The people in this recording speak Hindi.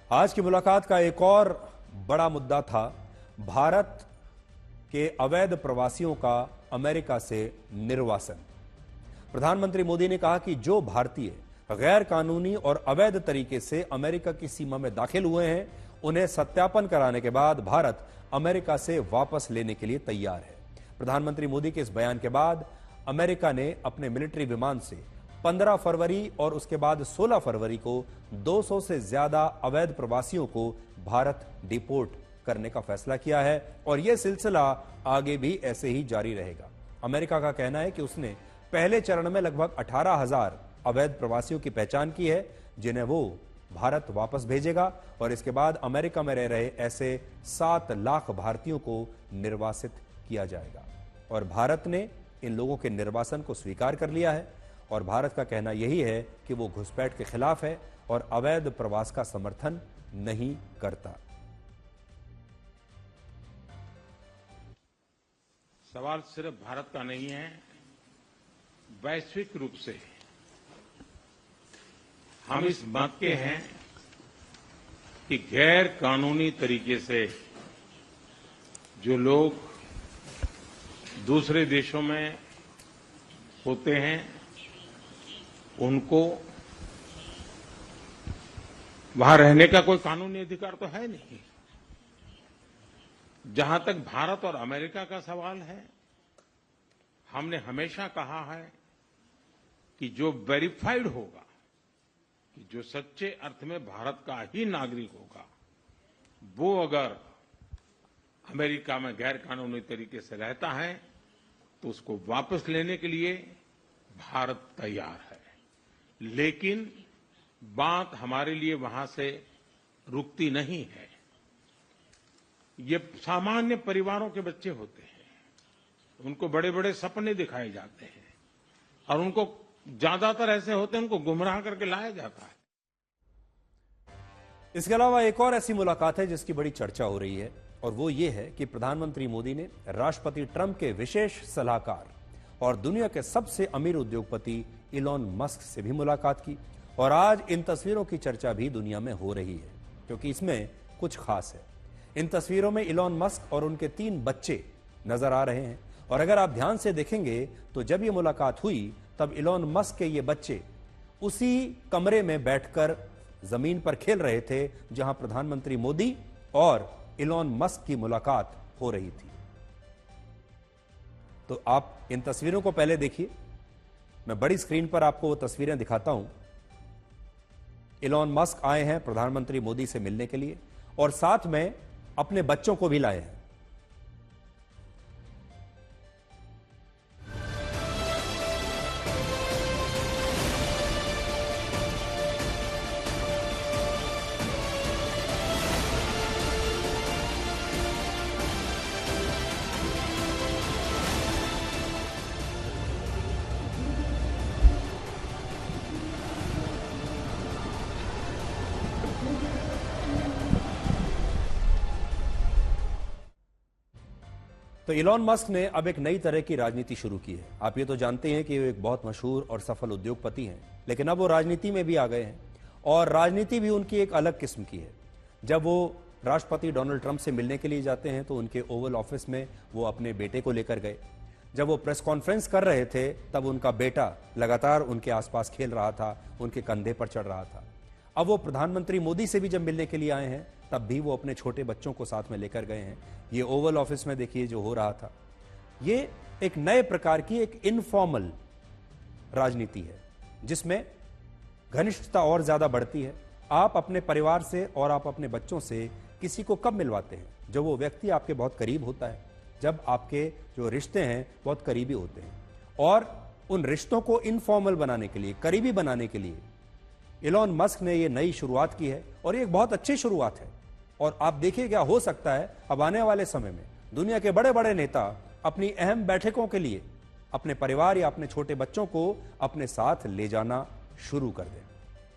आज की मुलाकात का एक और बड़ा मुद्दा था भारत के अवैध प्रवासियों का अमेरिका से निर्वासन। प्रधानमंत्री मोदी ने कहा कि जो भारतीय गैर कानूनी और अवैध तरीके से अमेरिका की सीमा में दाखिल हुए हैं, उन्हें सत्यापन कराने के बाद भारत अमेरिका से वापस लेने के लिए तैयार है। प्रधानमंत्री मोदी के इस बयान के बाद अमेरिका ने अपने मिलिट्री विमान से 15 फरवरी और उसके बाद 16 फरवरी को 200 से ज्यादा अवैध प्रवासियों को भारत डिपोर्ट करने का फैसला किया है और यह सिलसिला आगे भी ऐसे ही जारी रहेगा। अमेरिका का कहना है कि उसने पहले चरण में लगभग 18,000 अवैध प्रवासियों की पहचान की है, जिन्हें वो भारत वापस भेजेगा और इसके बाद अमेरिका में रह रहे ऐसे 7 लाख भारतीयों को निर्वासित किया जाएगा। और भारत ने इन लोगों के निर्वासन को स्वीकार कर लिया है और भारत का कहना यही है कि वो घुसपैठ के खिलाफ है और अवैध प्रवास का समर्थन नहीं करता। सवाल सिर्फ भारत का नहीं है, वैश्विक रूप से हम इस मत के हैं कि गैर कानूनी तरीके से जो लोग दूसरे देशों में होते हैं, उनको वहां रहने का कोई कानूनी अधिकार तो है नहीं। जहां तक भारत और अमेरिका का सवाल है, हमने हमेशा कहा है कि जो वेरीफाइड होगा, कि जो सच्चे अर्थ में भारत का ही नागरिक होगा, वो अगर अमेरिका में गैर कानूनी तरीके से रहता है तो उसको वापस लेने के लिए भारत तैयार है। लेकिन बात हमारे लिए वहां से रुकती नहीं है। ये सामान्य परिवारों के बच्चे होते हैं, उनको बड़े बड़े सपने दिखाए जाते हैं और उनको ज्यादातर ऐसे होते हैं, उनको गुमराह करके लाया जाता है। इसके अलावा एक और ऐसी मुलाकात है जिसकी बड़ी चर्चा हो रही है और वो ये है कि प्रधानमंत्री मोदी ने राष्ट्रपति ट्रंप के विशेष सलाहकार और दुनिया के सबसे अमीर उद्योगपति इलॉन मस्क से भी मुलाकात की। और आज इन तस्वीरों की चर्चा भी दुनिया में हो रही है क्योंकि इसमें कुछ खास है। इन तस्वीरों में इलॉन मस्क और उनके 3 बच्चे नजर आ रहे हैं और अगर आप ध्यान से देखेंगे तो जब ये मुलाकात हुई तब इलॉन मस्क के ये बच्चे उसी कमरे में बैठकर जमीन पर खेल रहे थे जहां प्रधानमंत्री मोदी और इलॉन मस्क की मुलाकात हो रही थी। तो आप इन तस्वीरों को पहले देखिए, मैं बड़ी स्क्रीन पर आपको वो तस्वीरें दिखाता हूं। इलॉन मस्क आए हैं प्रधानमंत्री मोदी से मिलने के लिए और साथ में अपने बच्चों को भी लाए हैं। तो इलॉन मस्क ने अब एक नई तरह की राजनीति शुरू की है। आप ये तो जानते हैं कि वो एक बहुत मशहूर और सफल उद्योगपति हैं, लेकिन अब वो राजनीति में भी आ गए हैं और राजनीति भी उनकी एक अलग किस्म की है। जब वो राष्ट्रपति डोनाल्ड ट्रंप से मिलने के लिए जाते हैं तो उनके ओवल ऑफिस में वो अपने बेटे को लेकर गए। जब वो प्रेस कॉन्फ्रेंस कर रहे थे तब उनका बेटा लगातार उनके आसपास खेल रहा था, उनके कंधे पर चढ़ रहा था। अब वो प्रधानमंत्री मोदी से भी जब मिलने के लिए आए हैं तब भी वो अपने छोटे बच्चों को साथ में लेकर गए हैं। ये ओवल ऑफिस में देखिए जो हो रहा था, ये एक नए प्रकार की एक इनफॉर्मल राजनीति है जिसमें घनिष्ठता और ज्यादा बढ़ती है। आप अपने परिवार से और आप अपने बच्चों से किसी को कब मिलवाते हैं? जब वो व्यक्ति आपके बहुत करीब होता है, जब आपके जो रिश्ते हैं बहुत करीबी होते हैं। और उन रिश्तों को इनफॉर्मल बनाने के लिए, करीबी बनाने के लिए इलॉन मस्क ने ये नई शुरुआत की है और ये एक बहुत अच्छी शुरुआत है। और आप देखिए क्या हो सकता है अब आने वाले समय में दुनिया के बड़े बड़े नेता अपनी अहम बैठकों के लिए अपने परिवार या अपने छोटे बच्चों को अपने साथ ले जाना शुरू कर दें।